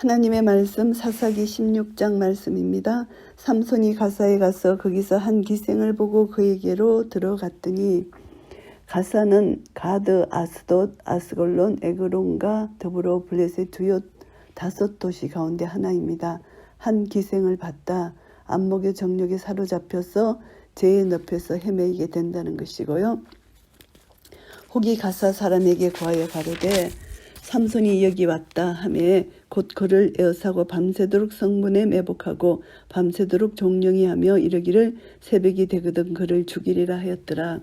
하나님의 말씀 사사기 16장 말씀입니다. 삼손이 가사에 가서 거기서 한 기생을 보고 그에게로 들어갔더니 가사는 가드, 아스돗, 아스골론, 에그론과 더불어 블레셋 주요 5도시 가운데 하나입니다. 한 기생을 봤다. 안목의 정력에 사로잡혀서 죄의 늪에서 헤매이게 된다는 것이고요. 혹이 가사 사람에게 구하여 가로되 삼손이 여기 왔다 하매 곧 그를 에워싸고 밤새도록 성문에 매복하고 밤새도록 종령이 하며 이르기를 새벽이 되거든 그를 죽이리라 하였더라.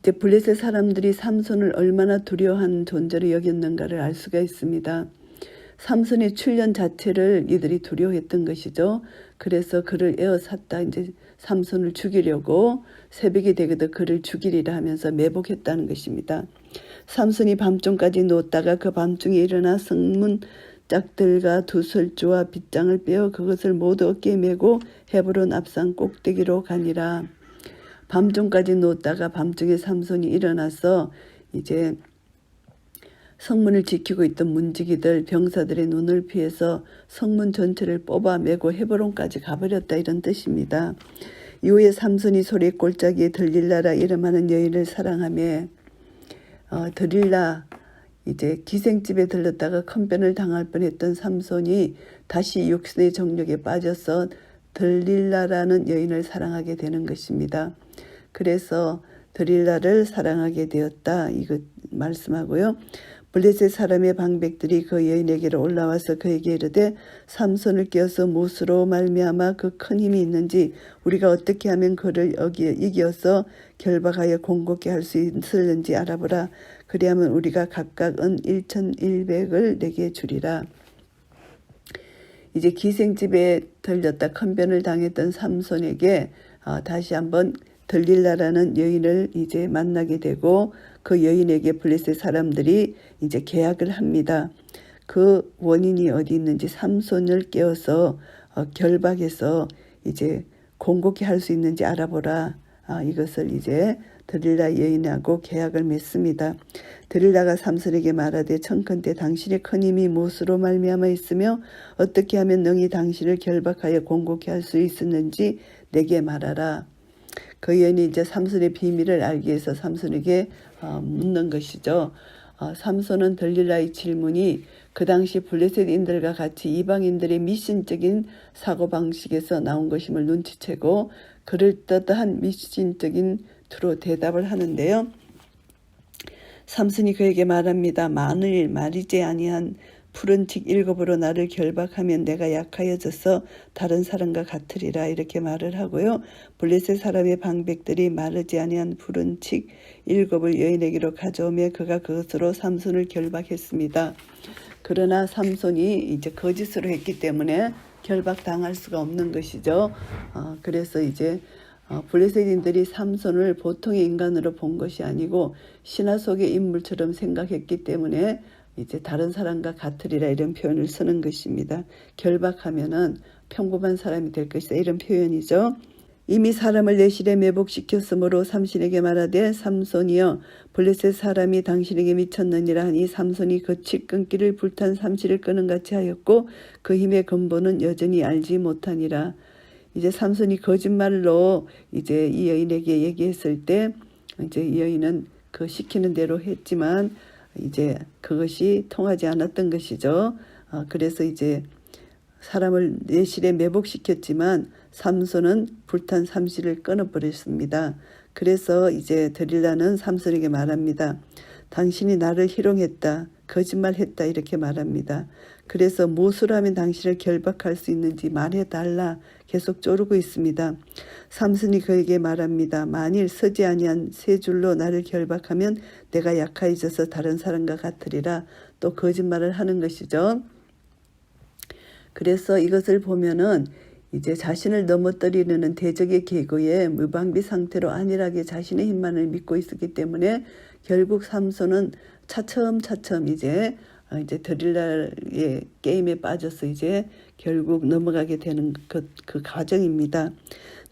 이제 블레셋 사람들이 삼손을 얼마나 두려워한 존재로 여겼는가를 알 수가 있습니다. 삼손의 출현 자체를 이들이 두려워했던 것이죠. 그래서 그를 에워쌌다. 이제 삼손을 죽이려고 새벽이 되거든 그를 죽이리라 하면서 매복했다는 것입니다. 삼손이 밤중까지 누웠다가 그 밤중에 일어나 성문 짝들과 두 설주와 빗장을 빼어 그것을 모두 어깨에 메고 헤브론 앞산 꼭대기로 가니라. 밤중까지 누웠다가 밤중에 삼손이 일어나서 이제 성문을 지키고 있던 문지기들 병사들의 눈을 피해서 성문 전체를 뽑아 메고 헤브론까지 가버렸다 이런 뜻입니다. 이후에 삼손이 소리 골짜기에 들릴라라 이름하는 여인을 사랑하며 들릴라 이제 기생집에 들렀다가 큰 변을 당할 뻔했던 삼손이 다시 육신의 정력에 빠져서 들릴라라는 여인을 사랑하게 되는 것입니다. 그래서 들릴라를 사랑하게 되었다 이거 말씀하고요. 블레셋 사람의 방백들이 그 여인에게로 올라와서 그에게 이르되 삼손을 깨어서 못으로 말미암아 그 큰 힘이 있는지 우리가 어떻게 하면 그를 이겨서 결박하여 공곡케 할 수 있을는지 알아보라. 그리하면 우리가 각각 은 1,100을 내게 주리라. 이제 기생집에 들렸다 큰 변을 당했던 삼손에게 다시 한번 들릴라라는 여인을 이제 만나게 되고 그 여인에게 블레셋 사람들이 이제 계약을 합니다. 그 원인이 어디 있는지 삼손을 깨워서 결박해서 이제 공곡히 할 수 있는지 알아보라. 이것을 이제 들릴라 여인하고 계약을 맺습니다. 들릴라가 삼손에게 말하되 청컨대 당신의 큰 힘이 무엇으로 말미암아 있으며 어떻게 하면 능히 당신을 결박하여 공곡히 할 수 있었는지 내게 말하라. 그 여인이 이제 삼손의 비밀을 알기 위해서 삼손에게 묻는 것이죠. 삼손은 들릴라의 질문이 그 당시 블레셋인들과 같이 이방인들의 미신적인 사고방식에서 나온 것임을 눈치채고 그럴듯한 미신적인 투로 대답을 하는데요. 삼손이 그에게 말합니다. 만일 말이지 아니한 푸른 칙 7으로 나를 결박하면 내가 약하여져서 다른 사람과 같으리라 이렇게 말을 하고요. 블레셋 사람의 방백들이 마르지 아니한 푸른 칙 7을 여인에게로 가져오며 그가 그것으로 삼손을 결박했습니다. 그러나 삼손이 이제 거짓으로 했기 때문에 결박당할 수가 없는 것이죠. 그래서 이제 블레셋인들이 삼손을 보통의 인간으로 본 것이 아니고 신화 속의 인물처럼 생각했기 때문에 이제 다른 사람과 같으리라 이런 표현을 쓰는 것입니다. 결박하면은 평범한 사람이 될 것이다 이런 표현이죠. 이미 사람을 내실에 매복시켰으므로 삼손에게 말하되 삼손이여 블레셋 사람이 당신에게 미쳤느니라 하니 삼손이 그 칙 끊기를 불탄 삼시를 끄는 같이 하였고 그 힘의 근본은 여전히 알지 못하니라. 이제 삼손이 거짓말로 이제 이 여인에게 얘기했을 때 이제 이 여인은 그 시키는 대로 했지만 이제 그것이 통하지 않았던 것이죠. 그래서 이제 사람을 내실에 매복시켰지만 삼손은 불탄 삼시를 끊어버렸습니다. 그래서 이제 들릴라는 삼손에게 말합니다. 당신이 나를 희롱했다. 거짓말했다 이렇게 말합니다. 그래서 무엇을 하면 당신을 결박할 수 있는지 말해달라 계속 쪼르고 있습니다. 삼손이 그에게 말합니다. 만일 서지 아니한 세 줄로 나를 결박하면 내가 약하여져서 다른 사람과 같으리라. 또 거짓말을 하는 것이죠. 그래서 이것을 보면은 이제 자신을 넘어뜨리는 대적의 계고에 무방비 상태로 안일하게 자신의 힘만을 믿고 있었기 때문에 결국 삼손은 차츰 이제 들릴라의 게임에 빠져서 이제 결국 넘어가게 되는 그 과정입니다.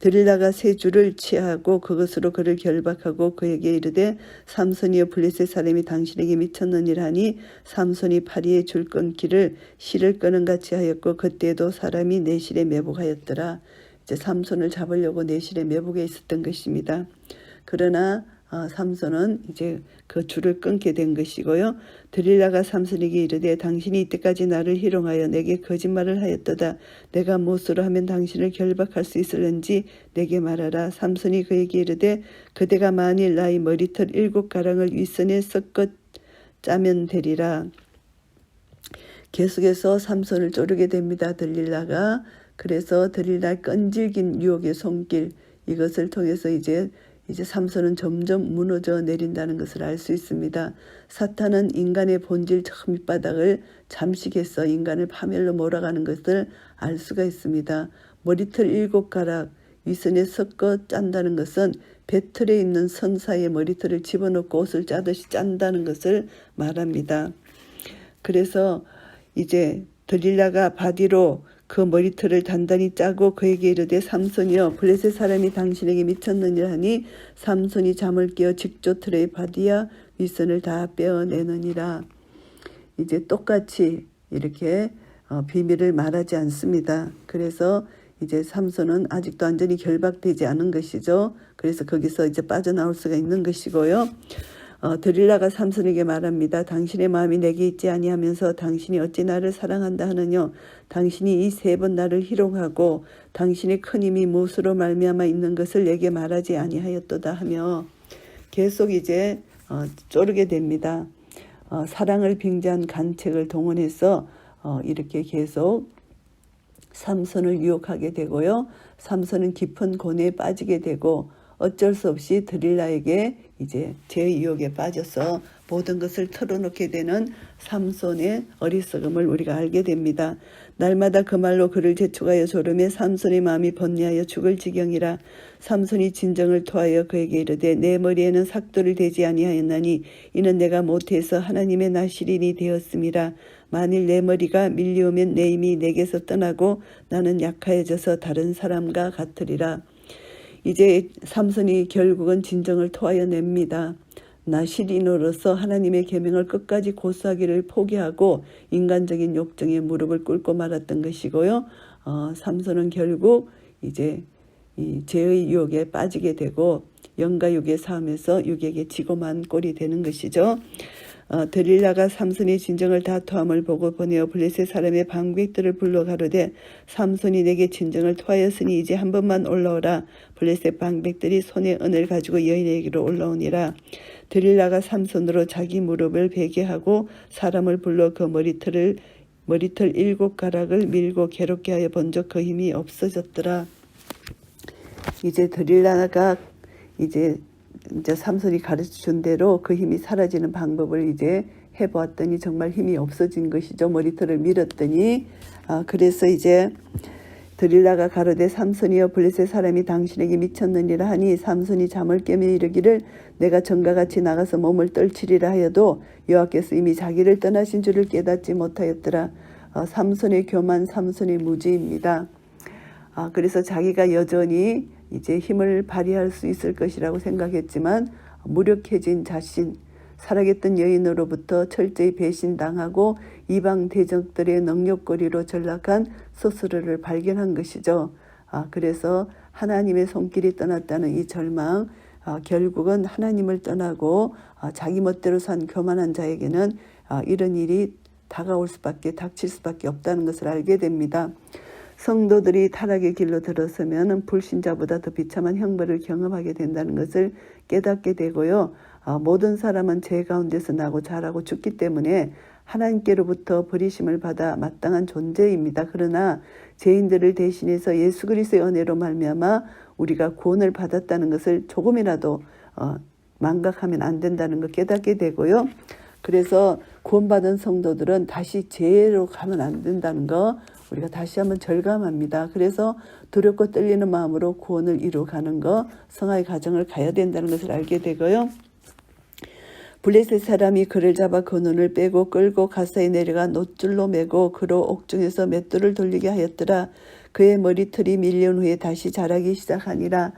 들릴라가 세 줄을 취하고 그것으로 그를 결박하고 그에게 이르되 삼손이여 블레셋 사람이 당신에게 미쳤느니라 하니 삼손이 파리의 줄 끊기를 실을 끄는 같이 하였고 그때도 사람이 내실에 매복하였더라. 이제 삼손을 잡으려고 내실에 매복해 있었던 것입니다. 그러나 삼손은 이제 그 줄을 끊게 된 것이고요. 들릴라가 삼손에게 이르되 당신이 이때까지 나를 희롱하여 내게 거짓말을 하였도다. 내가 무엇으로 하면 당신을 결박할 수 있을는지 내게 말하라. 삼손이 그에게 이르되 그대가 만일 나의 머리털 7가랑을 윗선에 섞어 짜면 되리라. 계속해서 삼손을 쪼르게 됩니다. 들릴라가. 그래서 들릴라 끈질긴 유혹의 손길, 이것을 통해서 이제 삼손은 점점 무너져 내린다는 것을 알 수 있습니다. 사탄은 인간의 본질 저 밑바닥을 잠식해서 인간을 파멸로 몰아가는 것을 알 수가 있습니다. 머리털 7가락 윗선에 섞어 짠다는 것은 배틀에 있는 선사의 머리털을 집어넣고 옷을 짜듯이 짠다는 것을 말합니다. 그래서 이제 들릴라가 바디로 그 머리털을 단단히 짜고 그에게 이르되 삼손이여 블레셋 사람이 당신에게 미쳤느니라 하니 삼손이 잠을 깨어 직조 틀의 바디와 윗선을 다 빼어내느니라. 이제 똑같이 이렇게 비밀을 말하지 않습니다. 그래서 이제 삼손은 아직도 완전히 결박되지 않은 것이죠. 그래서 거기서 이제 빠져나올 수가 있는 것이고요. 들릴라가 삼손에게 말합니다. 당신의 마음이 내게 있지 아니하면서 당신이 어찌 나를 사랑한다 하느뇨. 당신이 이 3번 나를 희롱하고 당신의 큰 힘이 무엇으로 말미암아 있는 것을 내게 말하지 아니하였도다 하며 계속 이제 쪼르게 됩니다. 사랑을 빙자한 간책을 동원해서 이렇게 계속 삼손을 유혹하게 되고요. 삼손은 깊은 곤에 빠지게 되고 어쩔 수 없이 들릴라에게 이제 제 유혹에 빠져서 모든 것을 털어놓게 되는 삼손의 어리석음을 우리가 알게 됩니다. 날마다 그 말로 그를 재촉하여 조르매 삼손의 마음이 번뇌하여 죽을 지경이라. 삼손이 진정을 토하여 그에게 이르되 내 머리에는 삭도를 대지 아니하였나니 이는 내가 못해서 하나님의 나시린이 되었음이라. 만일 내 머리가 밀려오면 내 힘이 내게서 떠나고 나는 약하여져서 다른 사람과 같으리라. 이제 삼손이 결국은 진정을 토하여 냅니다. 나시린으로서 하나님의 계명을 끝까지 고수하기를 포기하고 인간적인 욕정에 무릎을 꿇고 말았던 것이고요. 삼손은 결국 이제 이 죄의 유혹에 빠지게 되고 영과 육의 싸움에서 육에게 지고만 꼴이 되는 것이죠. 들릴라가 삼손의 진정을 다투함을 보고 보내어 블레셋 사람의 방백들을 불러 가로되 삼손이 내게 진정을 토하였으니 이제 한 번만 올라오라. 블레셋 방백들이 손에 은을 가지고 여인에게로 올라오니라. 들릴라가 삼손으로 자기 무릎을 베게 하고 사람을 불러 그 머리털 7가락을 밀고 괴롭게 하여 본즉 그 힘이 없어졌더라. 이제 들릴라가 이제 삼손이 가르쳐준 대로 그 힘이 사라지는 방법을 이제 해보았더니 정말 힘이 없어진 것이죠. 머리털을 밀었더니 그래서 이제 들릴라가 가로되 삼손이여 블레셋 사람이 당신에게 미쳤느니라 하니 삼손이 잠을 깨며 이르기를 내가 전과 같이 나가서 몸을 떨치리라 하여도 여호와께서 이미 자기를 떠나신 줄을 깨닫지 못하였더라. 삼손의 교만, 삼손의 무지입니다. 그래서 자기가 여전히 이제 힘을 발휘할 수 있을 것이라고 생각했지만 무력해진 자신, 살아있던 여인으로부터 철저히 배신당하고 이방 대적들의 능력거리로 전락한 스스로를 발견한 것이죠. 그래서 하나님의 손길이 떠났다는 이 절망, 결국은 하나님을 떠나고 자기 멋대로 산 교만한 자에게는 이런 일이 닥칠 수밖에 없다는 것을 알게 됩니다. 성도들이 타락의 길로 들어서면 불신자보다 더 비참한 형벌을 경험하게 된다는 것을 깨닫게 되고요. 모든 사람은 죄 가운데서 나고 자라고 죽기 때문에 하나님께로부터 버리심을 받아 마땅한 존재입니다. 그러나 죄인들을 대신해서 예수 그리스도의 은혜로 말미암아 우리가 구원을 받았다는 것을 조금이라도 망각하면 안 된다는 걸 깨닫게 되고요. 그래서 구원받은 성도들은 다시 죄로 가면 안 된다는 거 우리가 다시 한번 절감합니다. 그래서 두렵고 떨리는 마음으로 구원을 이루어가는 거, 성화의 과정을 가야 된다는 것을 알게 되고요. 블레셋 사람이 그를 잡아 그 눈을 빼고 끌고 가사에 내려가 놋줄로 매고 그로 옥중에서 맷돌을 돌리게 하였더라. 그의 머리털이 밀린 후에 다시 자라기 시작하니라.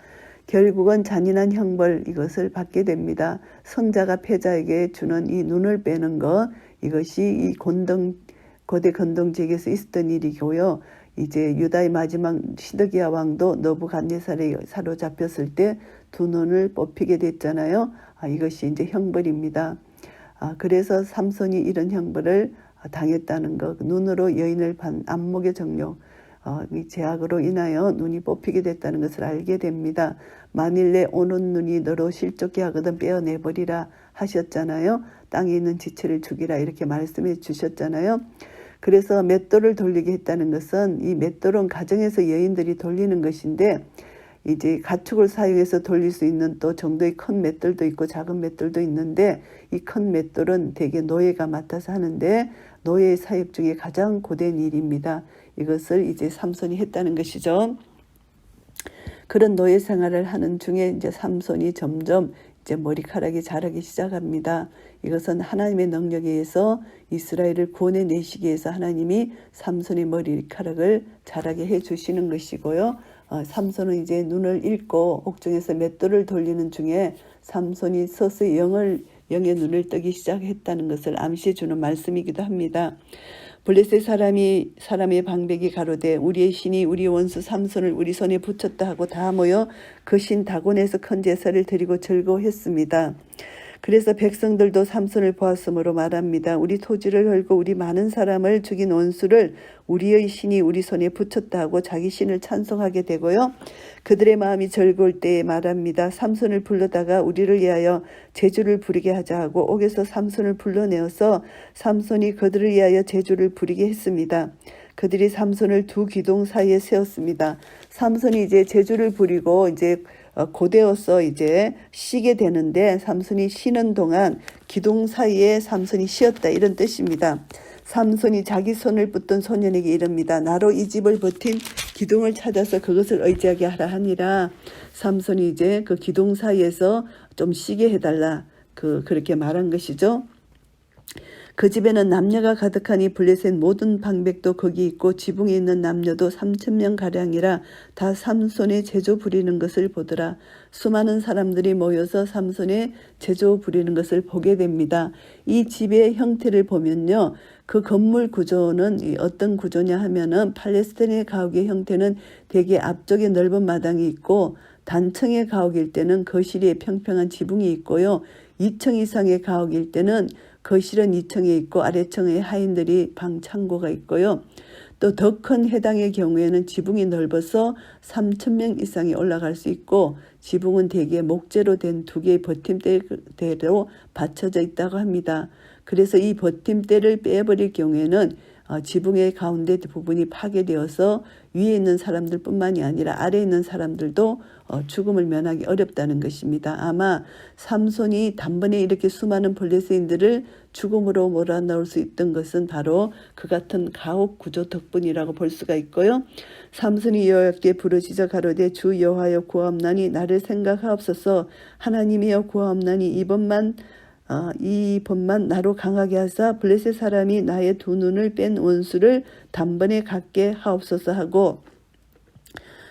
결국은 잔인한 형벌 이것을 받게 됩니다. 성자가 패자에게 주는 이 눈을 빼는 것, 이것이 이 고대 건동지역에서 있었던 일이고요. 이제 유다의 마지막 시드기야 왕도 너부갓네살에 사로잡혔을 때 두 눈을 뽑히게 됐잖아요. 이것이 이제 형벌입니다. 그래서 삼손이 이런 형벌을 당했다는 것, 눈으로 여인을 반 안목의 정욕, 이 제약으로 인하여 눈이 뽑히게 됐다는 것을 알게 됩니다. 만일 내 오는 눈이 너로 실족게 하거든 빼어내버리라 하셨잖아요. 땅에 있는 지체를 죽이라 이렇게 말씀해 주셨잖아요. 그래서 맷돌을 돌리게 했다는 것은 이 맷돌은 가정에서 여인들이 돌리는 것인데 이제 가축을 사용해서 돌릴 수 있는 또 정도의 큰 맷돌도 있고 작은 맷돌도 있는데 이 큰 맷돌은 대개 노예가 맡아서 하는데 노예의 사역 중에 가장 고된 일입니다. 이것을 이제 삼손이 했다는 것이죠. 그런 노예 생활을 하는 중에 이제 삼손이 점점 이제 머리카락이 자라기 시작합니다. 이것은 하나님의 능력에 의해서 이스라엘을 구원해내시기 위해서 하나님이 삼손의 머리카락을 자라게 해주시는 것이고요. 삼손은 이제 눈을 읽고 옥중에서 맷돌을 돌리는 중에 삼손이 서서히 영의 눈을 뜨기 시작했다는 것을 암시해주는 말씀이기도 합니다. 블레셋 사람의 방백이 가로되 우리의 신이 우리 원수 삼손을 우리 손에 붙였다 하고 다 모여 그 신 다곤에서 큰 제사를 드리고 즐거워했습니다. 그래서 백성들도 삼손을 보았으므로 말합니다. 우리 토지를 헐고 우리 많은 사람을 죽인 원수를 우리의 신이 우리 손에 붙였다 하고 자기 신을 찬송하게 되고요. 그들의 마음이 즐거울 때에 말합니다. 삼손을 불러다가 우리를 위하여 제주를 부리게 하자 하고 옥에서 삼손을 불러내어서 삼손이 그들을 위하여 제주를 부리게 했습니다. 그들이 삼손을 두 기둥 사이에 세웠습니다. 삼손이 이제 제주를 부리고 이제 고되어서 이제 쉬게 되는데 삼손이 쉬는 동안 기둥 사이에 삼손이 쉬었다 이런 뜻입니다. 삼손이 자기 손을 붙든 소년에게 이릅니다. 나로 이 집을 버틴 기둥을 찾아서 그것을 의지하게 하라 하니라. 삼손이 이제 그 기둥 사이에서 좀 쉬게 해달라 그렇게 말한 것이죠. 그 집에는 남녀가 가득하니 블레셋 모든 방백도 거기 있고 지붕에 있는 남녀도 3,000명가량이라 다 삼손의 제조 부리는 것을 보더라. 수많은 사람들이 모여서 삼손의 제조 부리는 것을 보게 됩니다. 이 집의 형태를 보면요. 그 건물 구조는 어떤 구조냐 하면은 팔레스타인의 가옥의 형태는 대개 앞쪽에 넓은 마당이 있고 단층의 가옥일 때는 거실에 평평한 지붕이 있고요. 2층 이상의 가옥일 때는 거실은 2층에 있고 아래층에 하인들이 방 창고가 있고요. 또 더 큰 해당의 경우에는 지붕이 넓어서 3,000명 이상이 올라갈 수 있고 지붕은 대개 목재로 된 두 개의 버팀대로 받쳐져 있다고 합니다. 그래서 이 버팀대를 빼버릴 경우에는 지붕의 가운데 부분이 파괴되어서 위에 있는 사람들 뿐만이 아니라 아래에 있는 사람들도 죽음을 면하기 어렵다는 것입니다. 아마 삼손이 단번에 이렇게 수많은 블레셋인들을 죽음으로 몰아넣을 수 있던 것은 바로 그 같은 가옥 구조 덕분이라고 볼 수가 있고요. 삼손이 여호와께 부르짖어 가로되 주 여호와여 구하옵나니 나를 생각하옵소서. 하나님이여 구하옵나니 이 법만 나로 강하게 하사 블레셋 사람이 나의 두 눈을 뺀 원수를 단번에 갖게 하옵소서 하고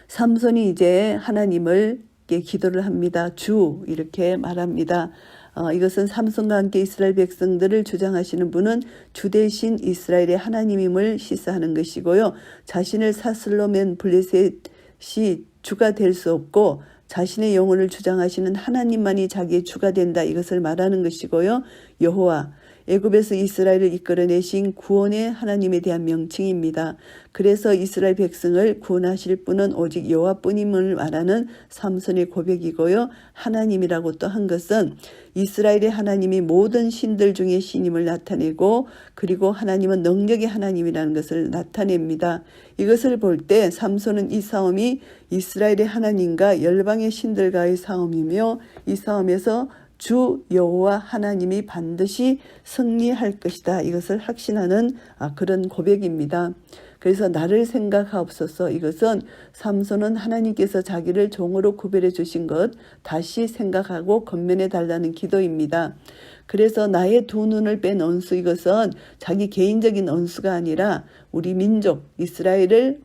삼손이 이제 하나님을 기도를 합니다. 주 이렇게 말합니다. 이것은 삼손과 함께 이스라엘 백성들을 주장하시는 분은 주 대신 이스라엘의 하나님임을 시사하는 것이고요. 자신을 사슬로 맨 블레셋이 주가 될 수 없고 자신의 영혼을 주장하시는 하나님만이 자기의 주가 된다 이것을 말하는 것이고요. 여호와 애굽에서 이스라엘을 이끌어내신 구원의 하나님에 대한 명칭입니다. 그래서 이스라엘 백성을 구원하실 분은 오직 여호와뿐임을 말하는 삼손의 고백이고요. 하나님이라고 또 한 것은 이스라엘의 하나님이 모든 신들 중에 신임을 나타내고 그리고 하나님은 능력의 하나님이라는 것을 나타냅니다. 이것을 볼 때 삼손은 이 싸움이 이스라엘의 하나님과 열방의 신들과의 싸움이며 이 싸움에서 주 여호와 하나님이 반드시 승리할 것이다. 이것을 확신하는 그런 고백입니다. 그래서 나를 생각하옵소서. 이것은 삼손은 하나님께서 자기를 종으로 구별해 주신 것 다시 생각하고 건면해 달라는 기도입니다. 그래서 나의 두 눈을 뺀 원수, 이것은 자기 개인적인 원수가 아니라 우리 민족 이스라엘을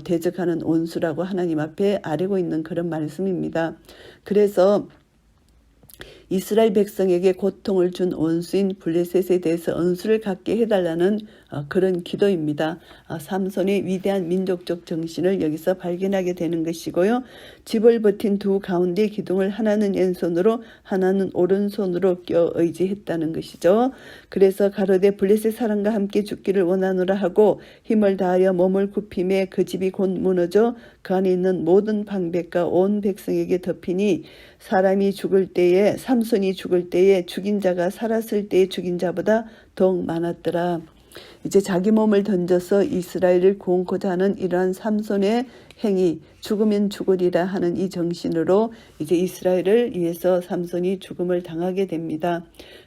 대적하는 원수라고 하나님 앞에 아뢰고 있는 그런 말씀입니다. 그래서 이스라엘 백성에게 고통을 준 원수인 블레셋에 대해서 은수를 갖게 해달라는 그런 기도입니다. 삼손의 위대한 민족적 정신을 여기서 발견하게 되는 것이고요. 집을 버틴 두 가운데 기둥을 하나는 왼손으로 하나는 오른손으로 껴 의지했다는 것이죠. 그래서 가로되 블레셋 사람과 함께 죽기를 원하노라 하고 힘을 다하여 몸을 굽힘에 그 집이 곧 무너져 그 안에 있는 모든 방백과 온 백성에게 덮이니 사람이 죽을 때에 삼손이 죽을 때에 죽인 자가 살았을 때에 죽인 자보다 더욱 많았더라. 이제 자기 몸을 던져서 이스라엘을 구원코자 하는 이러한 삼손의 행위, 죽으면 죽으리라 하는 이 정신으로 이제 이스라엘을 위해서 삼손이 죽음을 당하게 됩니다.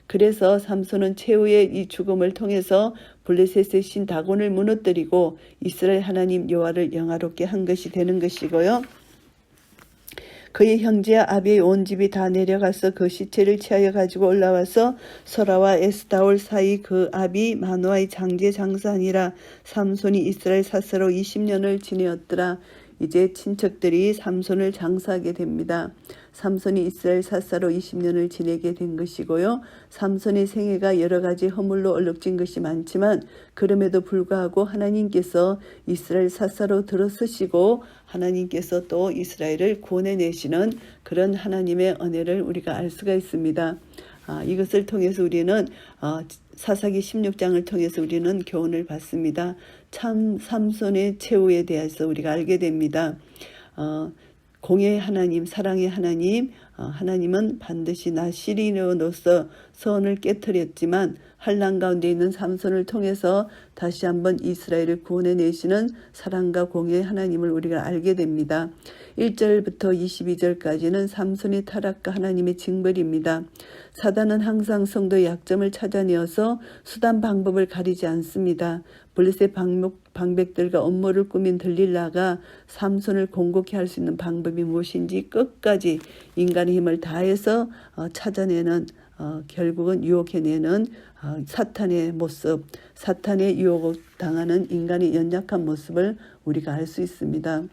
그래서 삼손은 최후의 이 죽음을 통해서 블레셋의 신 다곤을 무너뜨리고 이스라엘 하나님 여호와를 영화롭게 한 것이 되는 것이고요. 그의 형제와 아비의 온 집이 다 내려가서 그 시체를 취하여 가지고 올라와서 소라와 에스다올 사이 그 아비 마노아의 장제 장사하니라. 삼손이 이스라엘 사사로 20년을 지내었더라. 이제 친척들이 삼손을 장사하게 됩니다. 삼손이 이스라엘 사사로 20년을 지내게 된 것이고요. 삼손의 생애가 여러 가지 허물로 얼룩진 것이 많지만 그럼에도 불구하고 하나님께서 이스라엘 사사로 들어서시고 하나님께서 또 이스라엘을 구원해내시는 그런 하나님의 은혜를 우리가 알 수가 있습니다. 이것을 통해서 우리는 사사기 16장을 통해서 우리는 교훈을 받습니다. 참 삼손의 최후에 대해서 우리가 알게 됩니다. 공의 하나님, 사랑의 하나님, 하나님은 반드시 나 시리노로서 선을 깨뜨렸지만 환난 가운데 있는 삼손을 통해서 다시 한번 이스라엘을 구원해내시는 사랑과 공의 하나님을 우리가 알게 됩니다. 1절부터 22절까지는 삼손의 타락과 하나님의 징벌입니다. 사단은 항상 성도의 약점을 찾아내어서 수단 방법을 가리지 않습니다. 블레셋 방백들과 음모를 꾸민 들릴라가 삼손을 공격해 할 수 있는 방법이 무엇인지 끝까지 인간의 힘을 다해서 찾아내는 결국은 유혹해내는 사탄의 모습, 사탄의 유혹을 당하는 인간의 연약한 모습을 우리가 알 수 있습니다.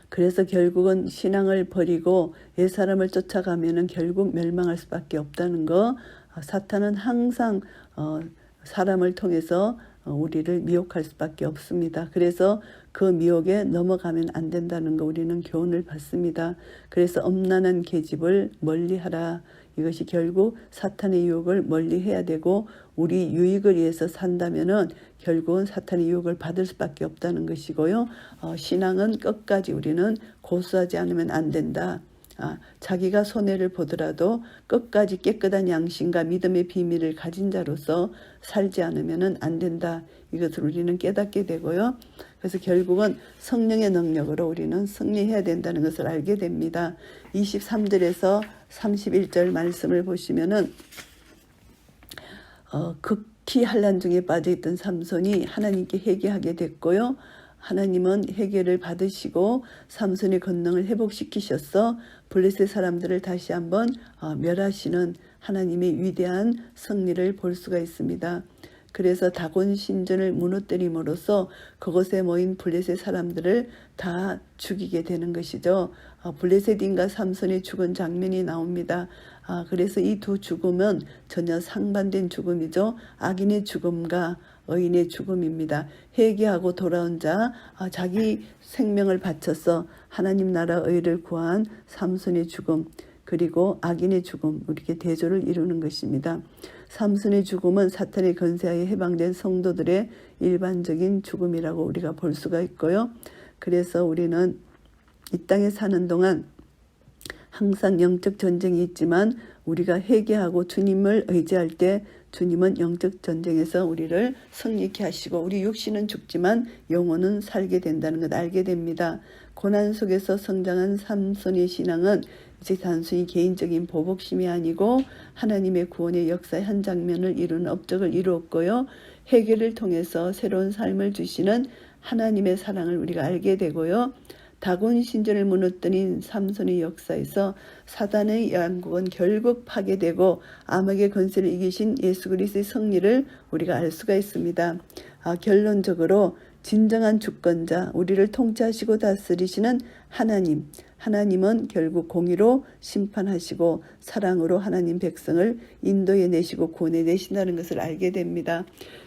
그래서 결국은 신앙을 버리고 옛사람을 쫓아가면은 결국 멸망할 수밖에 없다는 거. 사탄은 항상 사람을 통해서 우리를 미혹할 수밖에 없습니다. 그래서 그 미혹에 넘어가면 안 된다는 거 우리는 교훈을 받습니다. 그래서 엄난한 계집을 멀리하라. 이것이 결국 사탄의 유혹을 멀리해야 되고 우리 유익을 위해서 산다면은 결국은 사탄의 유혹을 받을 수밖에 없다는 것이고요. 신앙은 끝까지 우리는 고수하지 않으면 안 된다. 자기가 손해를 보더라도 끝까지 깨끗한 양심과 믿음의 비밀을 가진 자로서 살지 않으면 안 된다. 이것을 우리는 깨닫게 되고요. 그래서 결국은 성령의 능력으로 우리는 승리해야 된다는 것을 알게 됩니다. 23절에서 31절 말씀을 보시면은 극히 환난 중에 빠져있던 삼손이 하나님께 회개하게 됐고요. 하나님은 회개를 받으시고 삼손의 권능을 회복시키셔서 블레셋 사람들을 다시 한번 멸하시는 하나님의 위대한 승리를 볼 수가 있습니다. 그래서 다곤 신전을 무너뜨림으로써 그곳에 모인 블레셋 사람들을 다 죽이게 되는 것이죠. 블레셋인과 삼손이 죽은 장면이 나옵니다. 그래서 이 두 죽음은 전혀 상반된 죽음이죠. 악인의 죽음과 의인의 죽음입니다. 회개하고 돌아온 자, 자기 생명을 바쳐서 하나님 나라 의를 구한 삼손의 죽음, 그리고 악인의 죽음, 이렇게 대조를 이루는 것입니다. 삼손의 죽음은 사탄의 권세하에 해방된 성도들의 일반적인 죽음이라고 우리가 볼 수가 있고요. 그래서 우리는 이 땅에 사는 동안 항상 영적 전쟁이 있지만 우리가 회개하고 주님을 의지할 때 주님은 영적 전쟁에서 우리를 승리케 하시고 우리 육신은 죽지만 영혼은 살게 된다는 것 알게 됩니다. 고난 속에서 성장한 삼손의 신앙은 이제 단순히 개인적인 보복심이 아니고 하나님의 구원의 역사의 한 장면을 이루는 업적을 이루었고요. 회개를 통해서 새로운 삶을 주시는 하나님의 사랑을 우리가 알게 되고요. 다곤 신전을 무너뜨린 삼손의 역사에서 사단의 양국은 결국 파괴되고 암흑의 권세를 이기신 예수 그리스도의 승리를 우리가 알 수가 있습니다. 결론적으로 진정한 주권자, 우리를 통치하시고 다스리시는 하나님은 결국 공의로 심판하시고 사랑으로 하나님 백성을 인도해내시고 구원해내신다는 것을 알게 됩니다.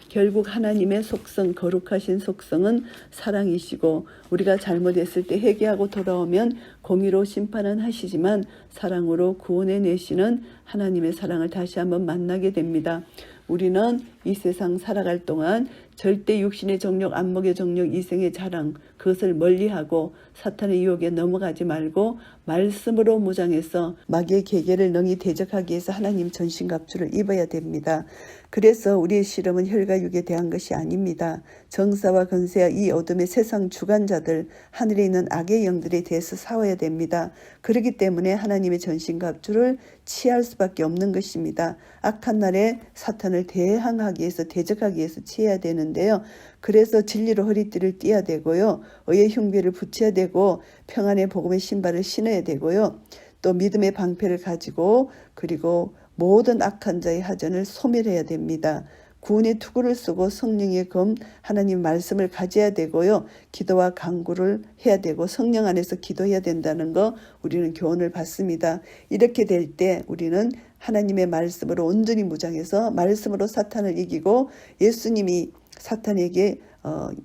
결국 하나님의 속성, 거룩하신 속성은 사랑이시고 우리가 잘못했을 때 회개하고 돌아오면 공의로 심판은 하시지만 사랑으로 구원해내시는 하나님의 사랑을 다시 한번 만나게 됩니다. 우리는 이 세상 살아갈 동안 절대 육신의 정욕, 안목의 정욕, 이생의 자랑 그것을 멀리하고 사탄의 유혹에 넘어가지 말고 말씀으로 무장해서 마귀의 계계를 능히 대적하기 위해서 하나님 전신갑주를 입어야 됩니다. 그래서 우리의 실험은 혈과 육에 대한 것이 아닙니다. 정사와 권세와 이 어둠의 세상 주관자들, 하늘에 있는 악의 영들에 대해서 싸워야 됩니다. 그렇기 때문에 하나님의 전신갑주를 취할 수밖에 없는 것입니다. 악한 날에 사탄을 대항하기 위해서, 대적하기 위해서 취해야 되는데요. 그래서 진리로 허리띠를 띠어야 되고요. 의의 흉배를 붙여야 되고 평안의 복음의 신발을 신어야 되고요. 또 믿음의 방패를 가지고 그리고 모든 악한 자의 하전을 소멸해야 됩니다. 구원의 투구를 쓰고 성령의 검 하나님 말씀을 가져야 되고요. 기도와 간구를 해야 되고 성령 안에서 기도해야 된다는 거 우리는 교훈을 받습니다. 이렇게 될 때 우리는 하나님의 말씀으로 온전히 무장해서 말씀으로 사탄을 이기고 예수님이 사탄에게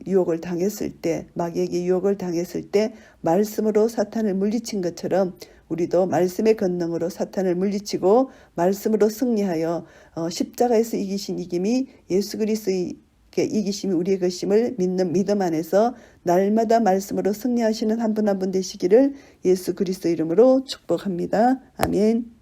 유혹을 당했을 때, 마귀에게 유혹을 당했을 때 말씀으로 사탄을 물리친 것처럼 우리도 말씀의 권능으로 사탄을 물리치고 말씀으로 승리하여 십자가에서 이기신 이김이 예수 그리스도의 이기심이 우리의 것임을 믿는 믿음 안에서 날마다 말씀으로 승리하시는 한 분 한 분 되시기를 예수 그리스도 이름으로 축복합니다. 아멘.